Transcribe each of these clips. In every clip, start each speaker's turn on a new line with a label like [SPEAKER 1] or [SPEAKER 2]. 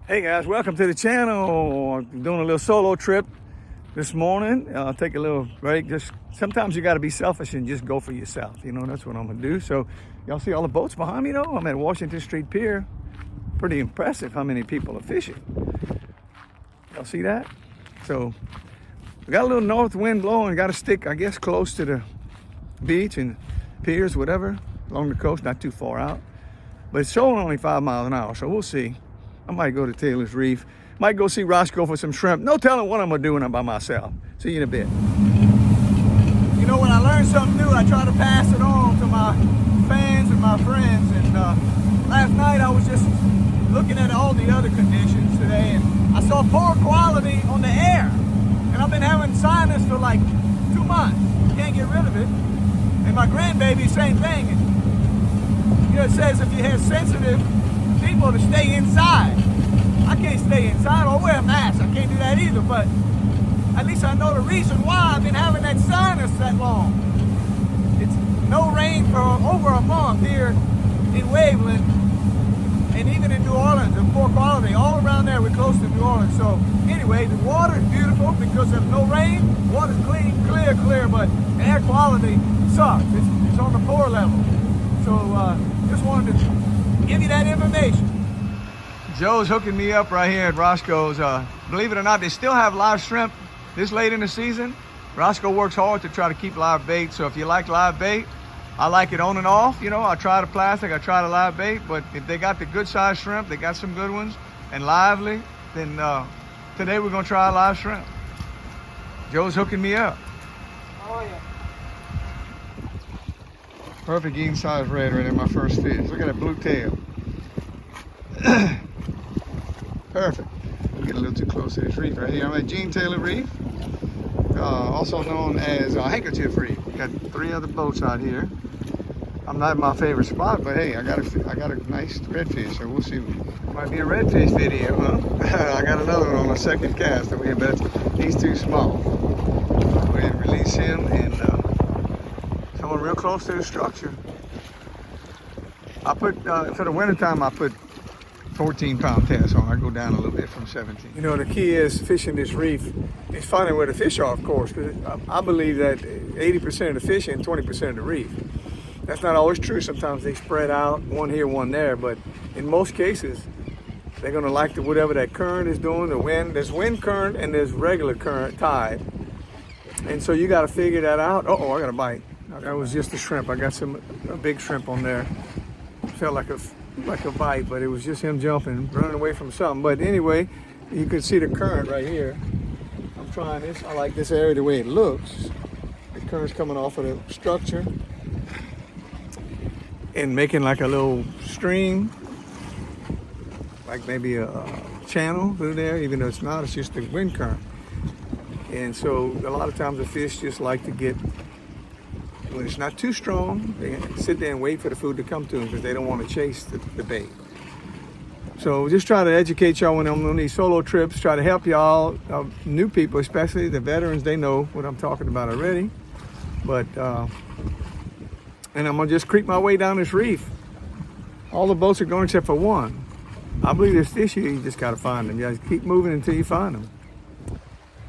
[SPEAKER 1] Hey guys, welcome to the channel. I'm doing a little solo trip this morning. Take a little break. Just sometimes you got to be selfish and just go for yourself. You know, that's what I'm gonna do. So y'all see all the boats behind me though? I'm at Washington Street Pier. Pretty impressive how many people are fishing. Y'all see that? So we got a little north wind blowing. Got to stick, I guess, close to the beach and piers, whatever, along the coast, not too far out. But it's showing only 5 miles an hour, so we'll see. I might go to Taylor's Reef. Might go see Roscoe for some shrimp. No telling what I'm gonna do when I'm by myself. See you in a bit. You know, when I learn something new, I try to pass it on to my fans and my friends. And last night I was just looking at all the other conditions today, and I saw poor quality on the air. And I've been having sinus for like 2 months. Can't get rid of it. And my grandbaby, same thing. And, you know, it says if you have sensitive people to stay inside. I can't stay inside or wear a mask. I can't do that either, but at least I know the reason why I've been having that sinus that long. It's no rain for over a month here in Waveland and even in New Orleans, and poor quality. All around there, we're close to New Orleans. So anyway, the water is beautiful because of no rain. Water's clean, clear, but the air quality sucks. It's on the poor level. So just wanted to give you that information. Joe's hooking me up right here at Roscoe's. Believe it or not, they still have live shrimp this late in the season. Roscoe works hard to try to keep live bait. So if you like live bait, I like it on and off. You know, I try the plastic, I try the live bait, but if they got the good size shrimp, they got some good ones and lively, then today we're gonna try live shrimp. Joe's hooking me up.
[SPEAKER 2] Oh yeah.
[SPEAKER 1] Perfect eating size red right in my first fish. Look at that blue tail. Perfect. We'll get a little too close to this reef right here. I'm at Gene Taylor Reef, also known as Handkerchief Reef. Got 3 other boats out here. I'm not in my favorite spot, but hey, I got a nice redfish, so we'll see. Might be a redfish video, huh? I got another one on my second cast over here, but he's too small. Go ahead and release him and coming real close to the structure. I put, for the winter time, I put 14-pound test on. I go down a little bit from 17. You know, the key is fishing this reef is finding where the fish are, of course, because I believe that 80% of the fish and 20% of the reef. That's not always true. Sometimes they spread out, one here, one there, but in most cases, they're gonna like whatever that current is doing, the wind. There's wind current and there's regular current, tide. And so you gotta figure that out. Uh-oh, I got a bite. That was just a shrimp. I got a big shrimp on there. Felt like a bite, but it was just him jumping, running away from something. But anyway, you can see the current right here. I'm trying this. I like this area the way it looks. The current's coming off of the structure and making like a little stream, like maybe a channel through there, even though it's not, it's just the wind current. And so a lot of times the fish just like to get, when it's not too strong, they sit there and wait for the food to come to them because they don't want to chase the bait. So just try to educate y'all when I'm on these solo trips, try to help y'all, new people, especially the veterans, they know what I'm talking about already. But, and I'm gonna just creep my way down this reef. All the boats are going except for one. I believe there's fish here, you just gotta find them. You guys keep moving until you find them.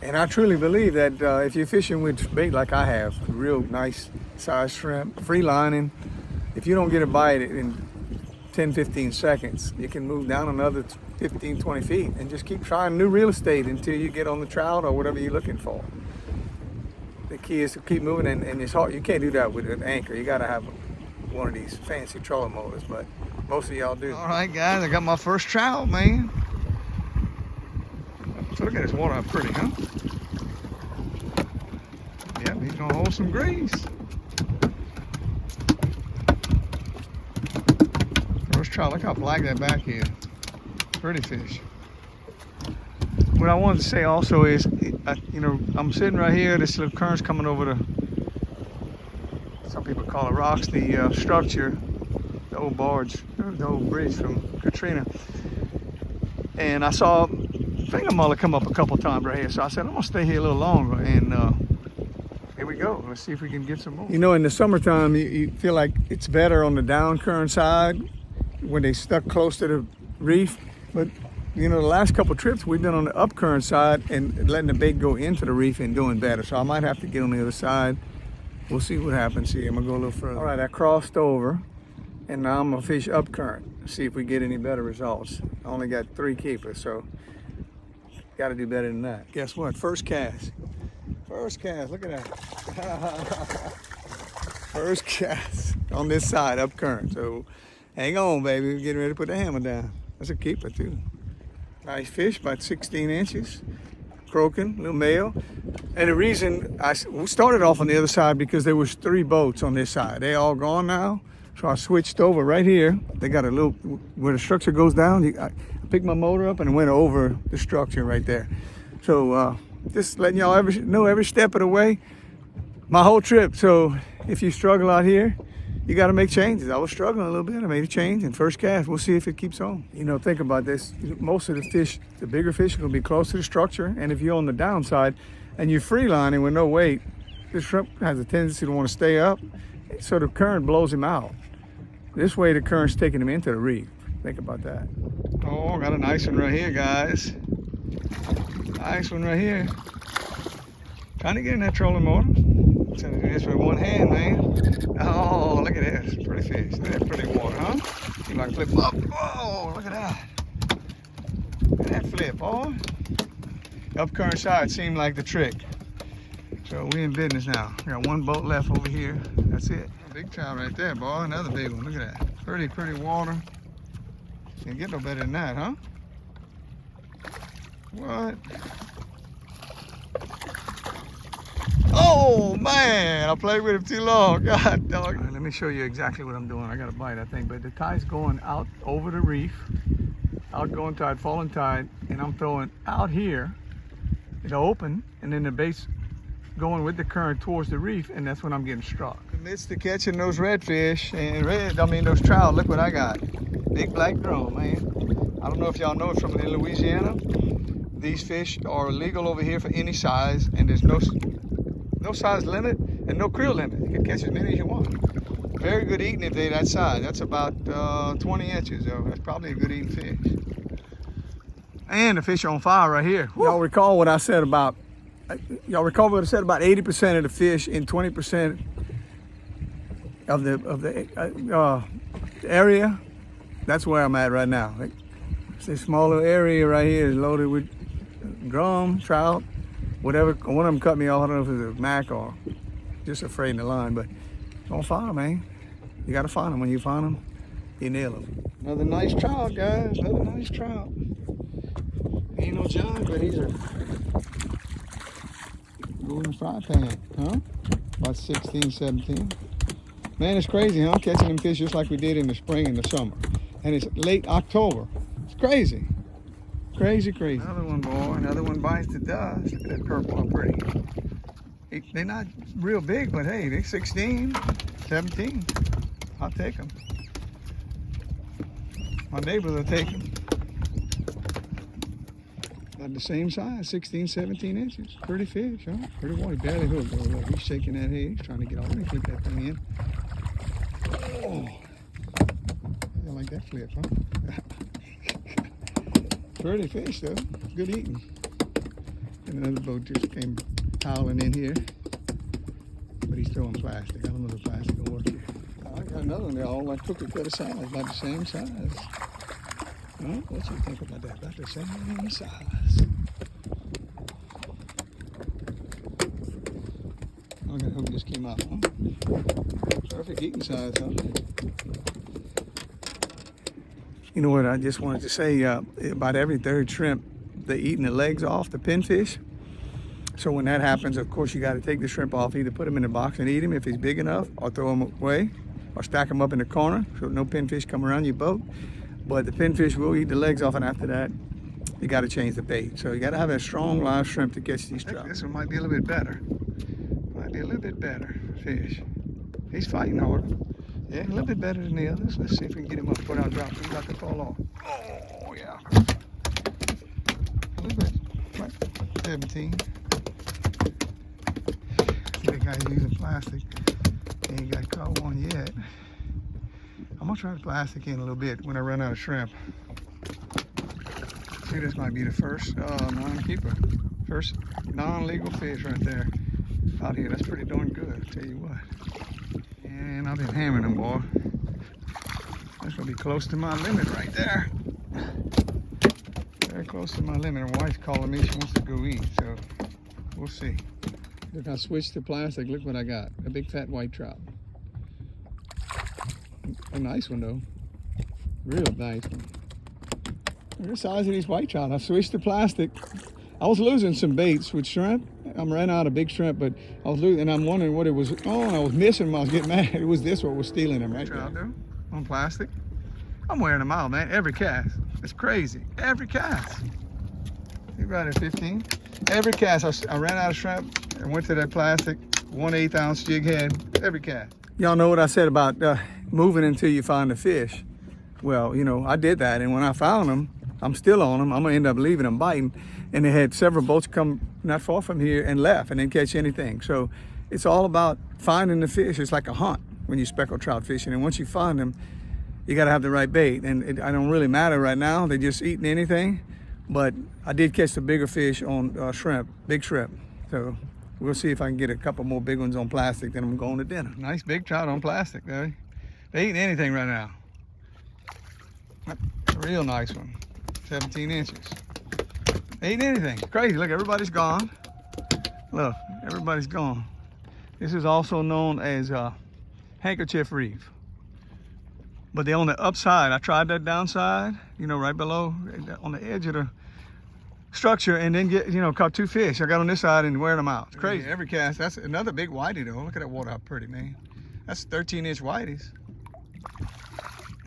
[SPEAKER 1] And I truly believe that if you're fishing with bait like I have, real nice size shrimp, free lining, if you don't get a bite in 10, 15 seconds, you can move down another 15, 20 feet and just keep trying new real estate until you get on the trout or whatever you're looking for. The key is to keep moving, and it's hard. You can't do that with an anchor. You gotta have one of these fancy trolling motors, but most of y'all do. All right, guys, I got my first trout, man. So look at this water, how pretty, huh? Yep, he's gonna hold some grease. First trout, look how black that back is. Pretty fish. What I wanted to say also is, you know, I'm sitting right here, this little current's coming over the, some people call it rocks, the structure, the old barge, the old bridge from Katrina. And I saw finger mullet come up a couple times right here. So I said, I'm gonna stay here a little longer, and here we go. Let's see if we can get some more. You know, in the summertime, you feel like it's better on the down current side when they stuck close to the reef, but you know, the last couple trips we've been on the up current side and letting the bait go into the reef and doing better. So I might have to get on the other side. We'll see what happens here. I'm gonna go a little further. All right, I crossed over and now I'm gonna fish up current. See if we get any better results. I only got 3 keepers, so gotta do better than that. Guess what? First cast. First cast, look at that. First cast on this side, up current. So hang on, baby. We're getting ready to put the hammer down. That's a keeper too. Nice fish, about 16 inches. Croaking, little male. And the reason we started off on the other side because there was 3 boats on this side. They all gone now. So I switched over right here. They got a little, where the structure goes down, I picked my motor up and went over the structure right there. So just letting y'all know every step of the way, my whole trip. So if you struggle out here, you got to make changes. I was struggling a little bit. I made a change and first cast. We'll see if it keeps on. You know, think about this. Most of the fish, the bigger fish, are going to be close to the structure. And if you're on the downside and you're free lining with no weight, the shrimp has a tendency to want to stay up. So the current blows him out. This way the current's taking him into the reef. Think about that. Oh, got a nice one right here, guys. Nice one right here. Trying to get in that trolling motor. Trying to do this with one hand, man. Oh, look at this. Pretty fish. Look at that pretty water, huh? See if I can flip him up. Oh, look at that. Look at that flip, boy. Up current side seemed like the trick. So we in business now. We got 1 boat left over here. That's it. Big trout right there, boy. Another big one. Look at that. Pretty water. Can't get no better than that, huh? What? Oh, man. I played with him too long. God dog. Right, let me show you exactly what I'm doing. I got a bite, I think. But the tide's going out over the reef. Outgoing tide, falling tide. And I'm throwing out here. It'll open. And then the bait's going with the current towards the reef, and that's when I'm getting struck. Amidst the catching those redfish and those trout, look what I got. Big black drum, man. I don't know if y'all know it from in Louisiana. These fish are legal over here for any size, and there's no size limit and no creel limit. You can catch as many as you want. Very good eating if they're that size. That's about 20 inches, so that's probably a good eating fish. And the fish are on fire right here. Y'all recall what I said about 80% of the fish in 20% of the area. That's where I'm at right now. This small little area right here is loaded with drum, trout, whatever. One of them cut me off. I don't know if it's a mac or just a freight in the line, but it's on fire, man. You got to find them. When you find them, you nail them. Another nice trout, guys. Another nice trout. Ain't no giant, but he's a golden fry pan, huh? About 16, 17. Man, it's crazy, huh? Catching them fish just like we did in the spring and the summer. And it's late October. It's crazy. Crazy. Another one, boy. Another one bites the dust. Look at that purple. How pretty. They're not real big, but hey, they're 16, 17. I'll take them. My neighbors will take them. About the same size, 16, 17 inches. Pretty fish, huh? Pretty water. Barely hooked. Look, he's shaking that head. He's trying to get off. Let me flip that thing in. Oh. I like that flip, huh? Pretty fish, though. Good eating. And another boat just came toweling in here. But he's throwing plastic. I don't know if the plastic will work here. I got another one there, all like cookie cutter size, about the same size. Huh? What you think about that? About the same size. Look at who just came out, huh? Perfect eating size, huh? You know what I just wanted to say, about every 3rd shrimp, they're eating the legs off, the pinfish. So when that happens, of course, you got to take the shrimp off, either put him in a box and eat him if he's big enough, or throw him away, or stack him up in the corner so no pinfish come around your boat. But the pinfish will eat the legs off, and after that, you got to change the bait. So you got to have a strong live shrimp to catch these trout. This one might be a little bit better. Might be a little bit better fish. He's fighting hard. Yeah, a little bit better than the others. Let's see if we can get him up before I drop him. He's about to fall off. Oh, yeah. A little bit. Right. 17. The guy's using plastic. Ain't got caught one yet. I'm gonna try the plastic in a little bit when I run out of shrimp. See, this might be the first non-keeper. First non-legal fish right there out here. That's pretty darn good, I'll tell you what. And I've been hammering them, boy. That's gonna be close to my limit right there. Very close to my limit. My wife's calling me, she wants to go eat, so we'll see. Look, I switched to plastic. Look what I got. A big fat white trout. A nice one though. Real nice one. Look at the size of these white trout. I switched to plastic. I was losing some baits with shrimp. I ran out of big shrimp, but I was losing, and I'm wondering what it was. Oh, and I was missing them. I was getting mad. It was this what was stealing them right trout there. On plastic. I'm wearing them out, man. Every cast. It's crazy. Every cast. You right at 15. Every cast. I ran out of shrimp and went to that plastic 1/8 ounce jig head. Every cast. Y'all know what I said about moving until you find the fish. Well, you know, I did that, and when I found them, I'm still on them. I'm gonna end up leaving them biting. And they had several boats come not far from here and left and didn't catch anything. So it's all about finding the fish. It's like a hunt when you speckled trout fishing. And once you find them, you gotta have the right bait. And it don't really matter right now. They're just eating anything. But I did catch the bigger fish on shrimp, big shrimp. So we'll see if I can get a couple more big ones on plastic, then I'm going to dinner. Nice big trout on plastic, though. They eating anything right now. A real nice one, 17 inches. They eating anything, crazy. Look, everybody's gone. Look, everybody's gone. This is also known as handkerchief reef. But they're on the upside. I tried that downside, you know, right below, on the edge of the structure, and then caught two fish. I got on this side and wearing them out. It's crazy. Every cast. That's another big whitey though. Look at that water, how pretty, man. That's 13-inch whiteys.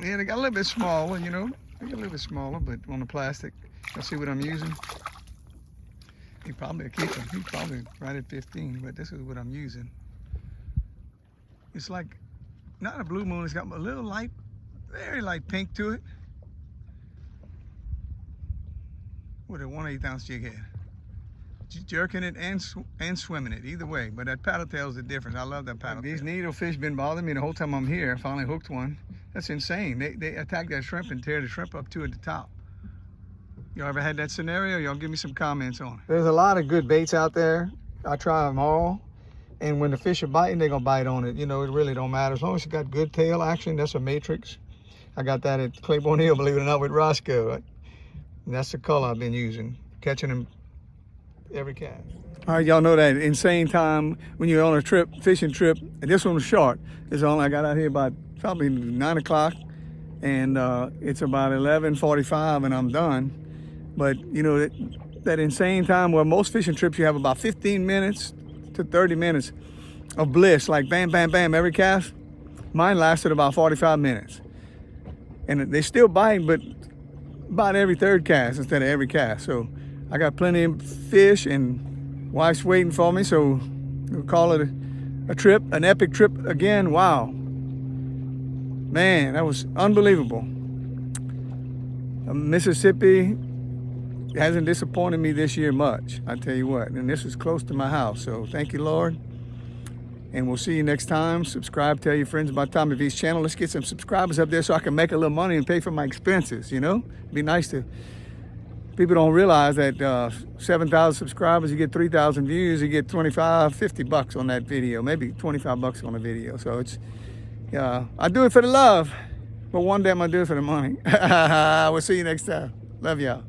[SPEAKER 1] Yeah, they got a little bit smaller, you know. They got a little bit smaller, but on the plastic. Let's see what I'm using. He probably a keeper. He's probably right at 15, but this is what I'm using. It's like not a blue moon. It's got a little light, very light pink to it. With a 1/8 ounce jig head. Jerking it and swimming it, either way. But that paddle tail is the difference. I love that paddle tail. These needlefish been bothering me the whole time I'm here. I finally hooked one. That's insane. They attack that shrimp and tear the shrimp up too at the top. Y'all ever had that scenario? Y'all give me some comments on it. There's a lot of good baits out there. I try them all. And when the fish are biting, they're gonna bite on it. You know, it really don't matter. As long as you got good tail action, that's a matrix. I got that at Claiborne Hill, believe it or not, with Roscoe. And that's the color I've been using, catching them every cast. All right, y'all know that insane time when you're on a trip, fishing trip, and this one was short. It's only, I got out here about probably 9 o'clock, and it's about 11:45 and I'm done. But you know, that insane time where most fishing trips you have about 15 minutes to 30 minutes of bliss, like bam, bam, bam, every cast. Mine lasted about 45 minutes. And they still bite, but about every third cast instead of every cast. So I got plenty of fish and wife's waiting for me, so we'll call it a trip, an epic trip again. Wow. Man, that was unbelievable. Mississippi hasn't disappointed me this year much, I tell you what. And this is close to my house, so thank you, Lord. And we'll see you next time. Subscribe, tell your friends about Tommy V's channel. Let's get some subscribers up there so I can make a little money and pay for my expenses, you know? It'd be nice to, people don't realize that 7,000 subscribers, you get 3,000 views, you get 25, 50 bucks on that video, maybe 25 bucks on a video. So it's, I do it for the love, but one day I'm gonna do it for the money. We'll see you next time. Love y'all.